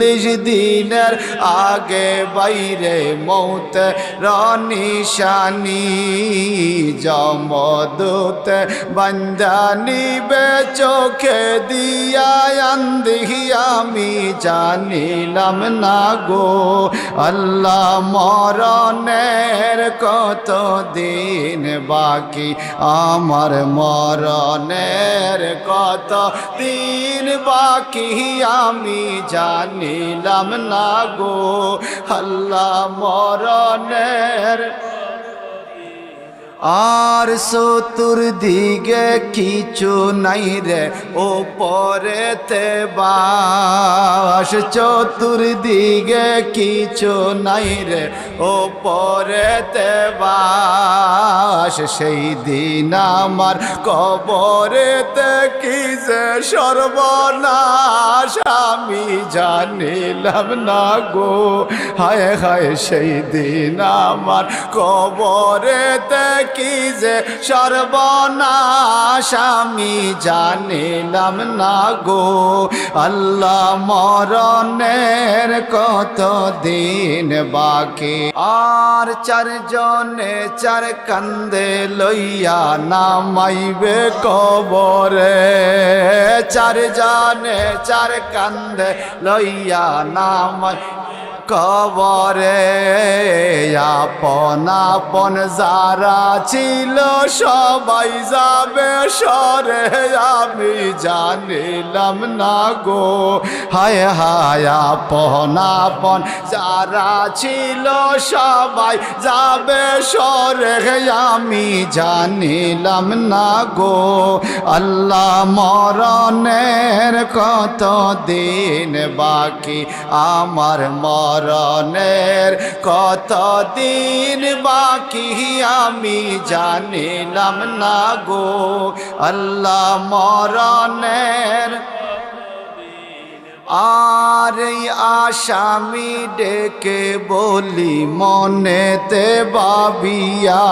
40 দিনের আগে বাইরে মৌত নিশানি জমদূত বান্দানি বে চোখে দিয়া আন্ধিহি আমি জানিলাম না গো আল্লাহ মরণের কত দিন বাকি আমার মরণের কত দিন বাকি আমি জানিলাম না গো আল্লাহ মরণের আর চতুর্দিকে কিছু নাই রে ওপরেতে বাস চতুর্দিকে কিছু নাই রে ওপরেতে বাস সেই দিন আমার কবরেতে কি যে সর্বনাশ আমি জানিলাম না গো হায় হায় সেই দিন আমার কবরেতে কি যে সর্বনাশ আমি জানিলাম না গো আল্লাহ মরণের কত দিন বাকি আর চারজনে চার কান্দে লইয়া নামাইবে কবরে চারজনে চার কান্দে লইয়া নামাই কবরে আপন আপন যারা ছিল সবাই যাবে সরে আমি জানিলাম না গো হায় হায় আপন আপন যারা ছিল সবাই যাবে সরে আমি জানিলাম না গো আল্লাহ মরণের কত দিন বাকি আমার মরণের কত দিন বাকি আমি জানিলাম না গো আল্লাহ মরণের আর এই আসামি ডেকে বলি মনেতে ভাবিয়া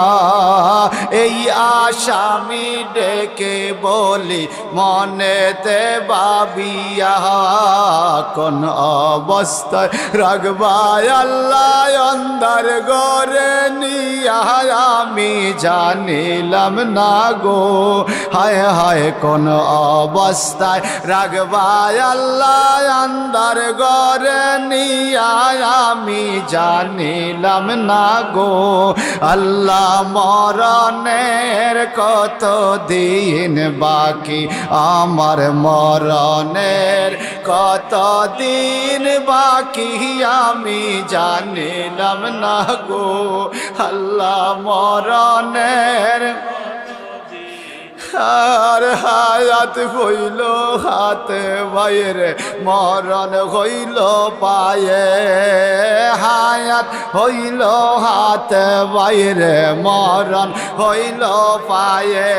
এই আসামি ডেকে বলি মনেতে ভাবিয়া কোন অবস্থায় রাখবাই আল্লাহ অন্ধার ঘরে নিয়া আমি জানিলাম না গো হায় হায় কোন অবস্থায় রাখবাই আল্লাহ অন্ধার ঘরে নিয়া আমি জানিলাম না গো আল্লাহ মরণের কত দিন বাকি আমার মরণের কত দিন বাকি আমি জানিলাম না গো আল্লাহ মরণের আর হায়াত হইল হাতে বাইরে মরণ হইল পায়ে হায়াত হইল হাতে বাইরে মরণ হইল পায়ে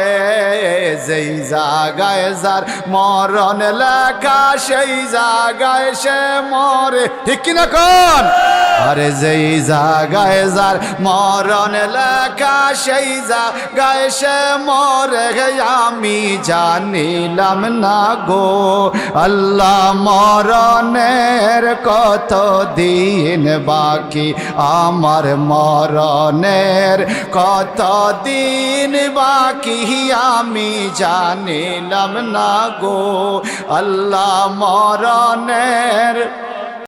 যেই জায়গায় যার মরণ লেখা সেই জায়গায় সে মরে ঠিক কিনা কোন আরে যেই জায়গায় যার মরণ লেখা সেই জায়গায় সে মরে আমি জানিলাম না গো আল্লাহ মরণের কত দিন বাকি আমার মরণের কত দিন বাকি আমি জানিলাম না গো আল্লাহ মরণের